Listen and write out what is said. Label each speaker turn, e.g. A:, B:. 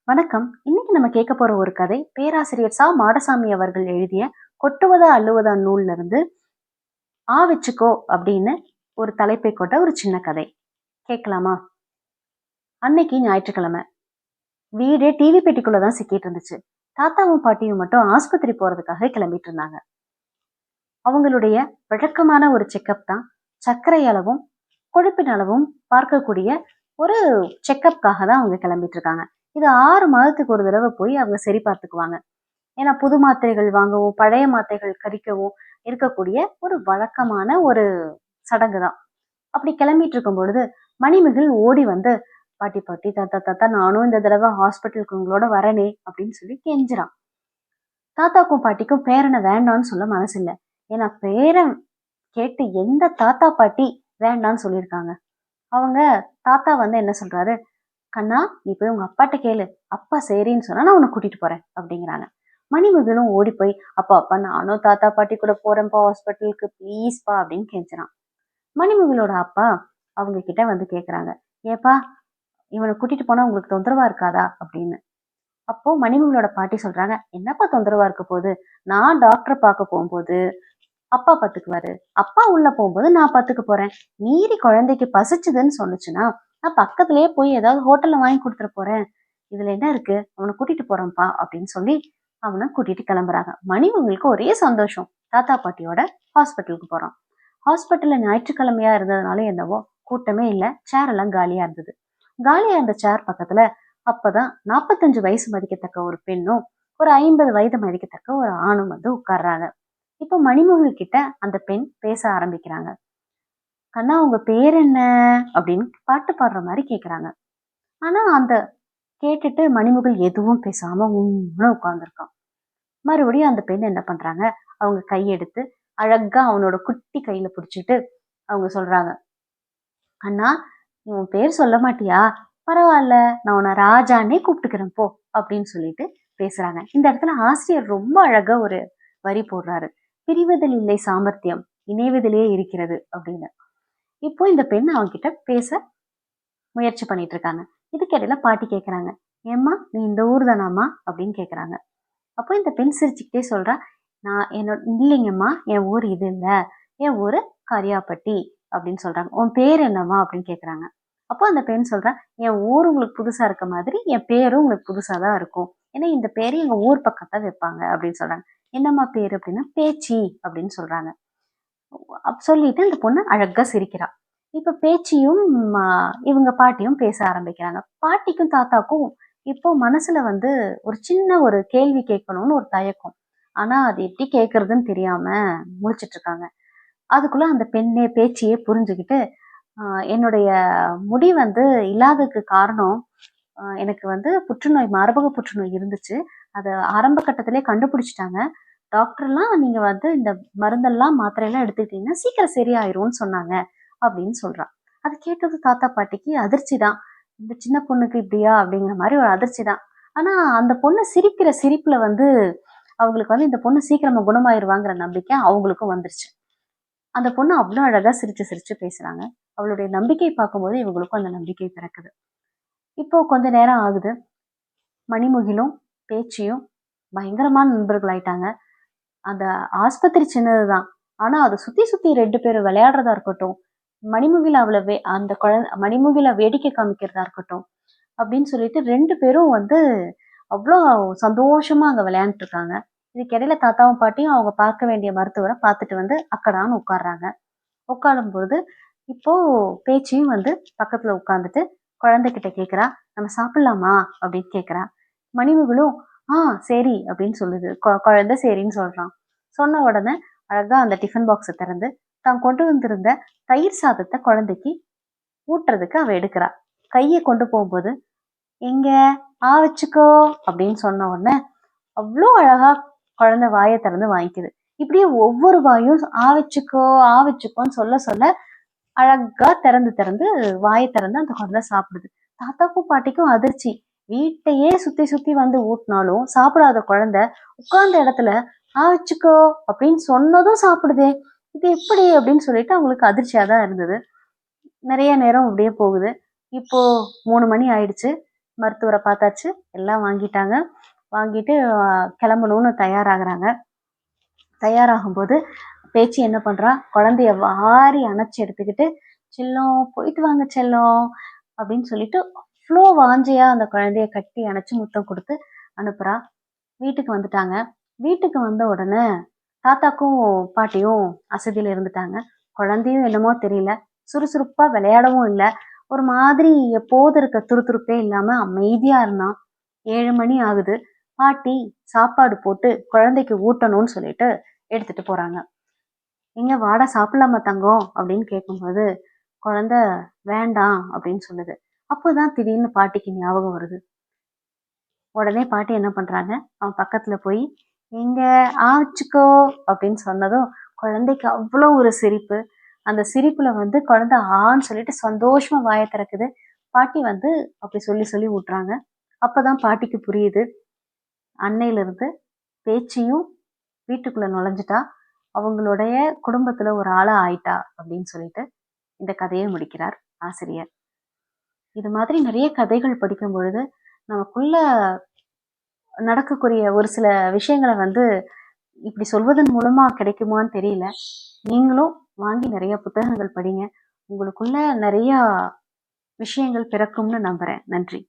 A: வணக்கம். இன்னைக்கு நம்ம கேட்க போற ஒரு கதை பேராசிரியர் மாடசாமி அவர்கள் எழுதிய கொட்டுவதா அள்ளுவதா நூல்ல இருந்து வச்சுக்கோ அப்படின்னு ஒரு தலைப்பை கொண்ட ஒரு சின்ன கதை. கேட்கலாமா? அன்னைக்கு ஞாயிற்றுக்கிழமை. வீடே டிவி பெட்டிக்குள்ளதான் சிக்கிட்டு இருந்துச்சு. தாத்தாவும் பாட்டியும் மட்டும் ஆஸ்பத்திரி போறதுக்காக கிளம்பிட்டு இருந்தாங்க. அவங்களுடைய வழக்கமான ஒரு செக்கப் தான். சர்க்கரை அளவும் கொழுப்பின் அளவும் பார்க்கக்கூடிய ஒரு செக்கப்காக தான் அவங்க கிளம்பிட்டு இருக்காங்க. இது 6 மாதத்துக்கு ஒரு தடவை போய் அவங்க சரி பார்த்துக்குவாங்க. ஏன்னா புது மாத்திரைகள் வாங்கவும் பழைய மாத்திரைகள் கழிக்கவும் இருக்கக்கூடிய ஒரு வழக்கமான ஒரு சடங்கு தான். அப்படி கிளம்பிட்டு இருக்கும் பொழுது மணிமேகல் ஓடி வந்து, பாட்டி பாட்டி தாத்தா தாத்தா நானும் இந்த தடவை ஹாஸ்பிட்டலுக்கு உங்களோட வரனே அப்படின்னு சொல்லி கெஞ்சுறான். தாத்தாக்கும் பாட்டிக்கும் பேரனை வேண்டான்னு சொல்ல மனசு இல்லை. ஏன்னா பேரன் கேட்டு எந்த தாத்தா பாட்டி வேண்டான்னு சொல்லியிருக்காங்க. அவங்க தாத்தா வந்து என்ன சொல்றாரு, கண்ணா நீ போய் உங்க அப்பாட்ட கேளு, அப்பா சரின்னு சொன்னா நான் உன்னை கூட்டிட்டு போறேன் அப்படிங்கிறாங்க. மணிமேகலும் ஓடி போய், அப்பா அப்பா நானும் தாத்தா பாட்டி கூட போறேன்ப்பா ஹாஸ்பிட்டலுக்கு ப்ளீஸ்ப்பா அப்படின்னு கெஞ்சுறான். மணிமேகலோட அப்பா அவங்க கிட்ட வந்து கேக்குறாங்க, ஏப்பா இவனை கூட்டிட்டு போனா உங்களுக்கு தொந்தரவா இருக்காதா அப்படின்னு. அப்போ மணிமேகலோட பாட்டி சொல்றாங்க, என்னப்பா தொந்தரவா இருக்க போகுது, நான் டாக்டரை பார்க்க போகும்போது அப்பா பாத்துக்குவாரு, அப்பா உள்ள போகும்போது நான் பாத்துக்க போறேன். மீறி குழந்தைக்கு பசிச்சுதுன்னு சொன்னுச்சுன்னா நான் பக்கத்திலேயே போய் ஏதாவது ஹோட்டல்ல வாங்கி கொடுத்துட போறேன். இதுல என்ன இருக்கு, அவனை கூட்டிட்டு போறேன்ப்பா அப்படின்னு சொல்லி அவனை கூட்டிட்டு கிளம்புறாங்க. மணிமேகலுக்கு ஒரே சந்தோஷம். தாத்தா பாட்டியோட ஹாஸ்பிட்டலுக்கு போறான். ஹாஸ்பிட்டல்ல ஞாயிற்றுக்கிழமையா இருந்ததுனால என்னவோ கூட்டமே இல்ல, சேர் எல்லாம் காலியா இருந்தது. காலியா இருந்த சேர் பக்கத்துல அப்பதான் 45 வயசு மதிக்கத்தக்க ஒரு பெண்ணும் ஒரு 50 வயது மதிக்கத்தக்க ஒரு ஆணும் வந்து உட்கார்றாங்க. இப்போ மணிமேகல் கிட்ட அந்த பெண் பேச ஆரம்பிக்கிறாங்க. கண்ணா உங்க பேர் என்ன அப்படின்னு பாட்டு பாடுற மாதிரி கேக்குறாங்க. ஆனா அந்த கேட்டுட்டு மணிமேகல் எதுவும் பேசாம உம்னு உட்கார்ந்துருக்கான். மறுபடியும் அந்த பெண் என்ன பண்றாங்க, அவங்க கையெடுத்து அழகா அவனோட குட்டி கையில பிடிச்சிட்டு அவங்க சொல்றாங்க, அண்ணா நீ உன் பேர் சொல்ல மாட்டியா, பரவாயில்ல நான் உன்னை ராஜானே கூப்பிட்டுக்கிறேன் போ அப்படின்னு சொல்லிட்டு பேசுறாங்க. இந்த இடத்துல ஆசிரியர் ரொம்ப அழகா ஒரு வரி போடுறாரு, பிரிவதில் இல்லை சாமர்த்தியம், இணைவதிலேயே இருக்கிறது அப்படின்னு. இப்போ இந்த பெண் அவன்கிட்ட பேச முயற்சி பண்ணிட்டு இருக்காங்க. இதுக்கிடையில பாட்டி கேக்குறாங்க, ஏம்மா நீ இந்த ஊர் தானாமா அப்படின்னு கேக்குறாங்க. அப்போ இந்த பெண் சிரிச்சுக்கிட்டே சொல்றா, நான் என்னோட இல்லைங்கம்மா என் ஊர் இது இல்ல, என் ஊரு கரியாப்பட்டி அப்படின்னு சொல்றாங்க. உன் பேர் என்னம்மா அப்படின்னு கேக்குறாங்க. அப்போ அந்த பெண் சொல்றா, என் ஊர் உங்களுக்கு புதுசா இருக்க மாதிரி என் பேரும் உங்களுக்கு புதுசா தான் இருக்கும், ஏன்னா இந்த பேரு எங்க ஊர் பக்கத்தை வைப்பாங்க அப்படின்னு சொல்றாங்க. என்னம்மா பேரு அப்படின்னா பேச்சி அப்படின்னு சொல்றாங்க. சொல்லிட்டு அந்த பொண்ணு அழகா சிரிக்கிறா. இப்ப பேச்சியும் இவங்க பாட்டியும் பேச ஆரம்பிக்கிறாங்க. பாட்டிக்கும் தாத்தாக்கும் இப்போ மனசுல வந்து ஒரு சின்ன ஒரு கேள்வி கேட்கணும்னு ஒரு தயக்கம். ஆனா அது எப்படி கேட்கறதுன்னு தெரியாம முழிச்சிட்டு இருக்காங்க. அதுக்குள்ள அந்த பெண்ணே பேச்சியே புரிஞ்சுக்கிட்டு, என்னுடைய முடி வந்து இல்லாததுக்கு காரணம், எனக்கு வந்து புற்றுநோய், மார்பக புற்றுநோய் இருந்துச்சு. அத ஆரம்ப கட்டத்திலே கண்டுபிடிச்சுட்டாங்க. டாக்டர்லாம் நீங்க வந்து இந்த மருந்தெல்லாம் மாத்திரையெல்லாம் எடுத்துக்கிட்டீங்கன்னா சீக்கிரம் சரியாயிரும்னு சொன்னாங்க அப்படின்னு சொல்றா. அது கேட்டது தாத்தா பாட்டிக்கு அதிர்ச்சி தான். இந்த சின்ன பொண்ணுக்கு இப்படியா அப்படிங்கிற மாதிரி ஒரு அதிர்ச்சி தான். ஆனா அந்த பொண்ணு சிரிக்கிற சிரிப்புல வந்து அவங்களுக்கு வந்து இந்த பொண்ணு சீக்கிரமா குணமாயிருவாங்கிற நம்பிக்கை அவங்களுக்கும் வந்துருச்சு. அந்த பொண்ணு அவ்வளோ அழகா சிரிச்சு சிரிச்சு பேசுறாங்க. அவளுடைய நம்பிக்கை பார்க்கும்போது இவங்களுக்கும் அந்த நம்பிக்கை பிறக்குது. இப்போ கொஞ்ச நேரம் ஆகுது. மணிமுகிலும் பேச்சியும் பயங்கரமான நண்பர்கள் ஆயிட்டாங்க. அந்த ஆஸ்பத்திரி சின்னதுதான். ஆனா அதை சுத்தி சுத்தி 2 பேரும் விளையாடுறதா இருக்கட்டும், மணிமுகில அவள அந்த மணிமுகில வேடிக்கை காமிக்கிறதா இருக்கட்டும் அப்படின்னு சொல்லிட்டு 2 பேரும் வந்து அவ்வளோ சந்தோஷமா அங்க விளையாண்டுட்டு இருக்காங்க. இதுக்கிடையில தாத்தாவும் பாட்டியும் அவங்க பார்க்க வேண்டிய மருத்துவரை பார்த்துட்டு வந்து அக்கடான்னு உட்கார்றாங்க. உட்காரும்போது இப்போ பேச்சியும் வந்து பக்கத்துல உட்கார்ந்துட்டு குழந்தைகிட்ட கேக்குறா, நம்ம சாப்பிடலாமா அப்படின்னு கேக்குறா. மணிமேகலும் சரி அப்படின்னு சொல்லுது. குழந்தை சரின்னு சொல்றான். சொன்ன உடனே அழகா அந்த டிஃபன் பாக்ஸை திறந்து தான் கொண்டு வந்திருந்த தயிர் சாதத்தை குழந்தைக்கு ஊட்டுறதுக்கு அவ எடுக்கிறா. கையை கொண்டு போகும்போது, எங்க வச்சுக்கோ அப்படின்னு சொன்ன உடனே அவ்வளோ அழகா குழந்தை வாயை திறந்து வாங்கிக்குது. இப்படியே ஒவ்வொரு வாயும் வச்சுக்கோ வச்சுக்கோன்னு சொல்ல சொல்ல அழகா திறந்து திறந்து வாயை திறந்து அந்த குழந்தை சாப்பிடுது. தாத்தாக்கும் பாட்டிக்கும் அதிர்ச்சி. வீட்டையே சுத்தி சுத்தி வந்து ஊட்டினாலும் சாப்பிடாத குழந்தை உட்கார்ந்த இடத்துல வச்சுக்கோ அப்படின்னு சொன்னதும் சாப்பிடுதே, இது எப்படி அப்படின்னு சொல்லிட்டு அவங்களுக்கு அதிர்ச்சியா தான் இருந்தது. நிறைய நேரம் அப்படியே போகுது. இப்போ 3 மணி ஆயிடுச்சு. மருத்துவரை பார்த்தாச்சு, எல்லாம் வாங்கிட்டாங்க. வாங்கிட்டு கிளம்பணும்னு தயாராகுறாங்க. தயாராகும்போது பேச்சு என்ன பண்றா, குழந்தைய வாரி அணைச்சு எடுத்துக்கிட்டு, "செல்லம் போயிட்டு வாங்க செல்லம்" அப்படின்னு சொல்லிட்டு அவ்வளோ வாஞ்சையா அந்த குழந்தைய கட்டி அணைச்சு முத்தம் கொடுத்து அனுப்புறா. வீட்டுக்கு வந்துட்டாங்க. வீட்டுக்கு வந்த உடனே தாத்தாக்கும் பாட்டியும் அசதியில இருந்துட்டாங்க. குழந்தையும் என்னமோ தெரியல, சுறுசுறுப்பா விளையாடவும் இல்ல. ஒரு மாதிரி எப்போதும் இருக்க துருதுருப்பே இல்லாம அமைதியா இருந்தான். 7 மணி ஆகுது. பாட்டி சாப்பாடு போட்டு குழந்தைக்கு ஊட்டணும்னு சொல்லிட்டு எடுத்துட்டு போறாங்க. "எங்க வாடா சாப்பிடலாமா தங்கம்?" அப்படின்னு கேட்கும்போது, குழந்தை வேண்டாம் அப்படின்னு சொல்லுது. அப்போதான் திடீர்னு பாட்டிக்கு ஞாபகம் வருது. உடனே பாட்டி என்ன பண்றாங்க, அவன் பக்கத்துல போய், "எங்க வச்சுக்கோ" அப்படின்னு சொன்னதும், குழந்தைக்கு அவ்வளோ ஒரு சிரிப்பு. அந்த சிரிப்புல வந்து குழந்தை ஆன்னு சொல்லிட்டு சந்தோஷமா வாயை திறக்குது. பாட்டி வந்து அப்படி சொல்லி சொல்லி ஊட்டுறாங்க. அப்பதான் பாட்டிக்கு புரியுது, அன்னையிலிருந்து பேச்சியும் வீட்டுக்குள்ள நுழைஞ்சுட்டா. அவங்களுடைய குடும்பத்துல ஒரு ஆளா ஆயிட்டா அப்படின்னு சொல்லிட்டு இந்த கதையை முடிக்கிறார் ஆசிரியர். இது மாதிரி நிறைய கதைகள் படிக்கும் பொழுது நமக்குள்ள நடக்கக்கூடிய ஒரு சில விஷயங்கள வந்து இப்படி சொல்வதன் மூலமா கிடைக்குமான்னு தெரியல. நீங்களும் வாங்கி நிறைய புத்தகங்கள் படிங்க. உங்களுக்குள்ள நிறைய விஷயங்கள் பிறக்கும்னு நம்புறேன். நன்றி.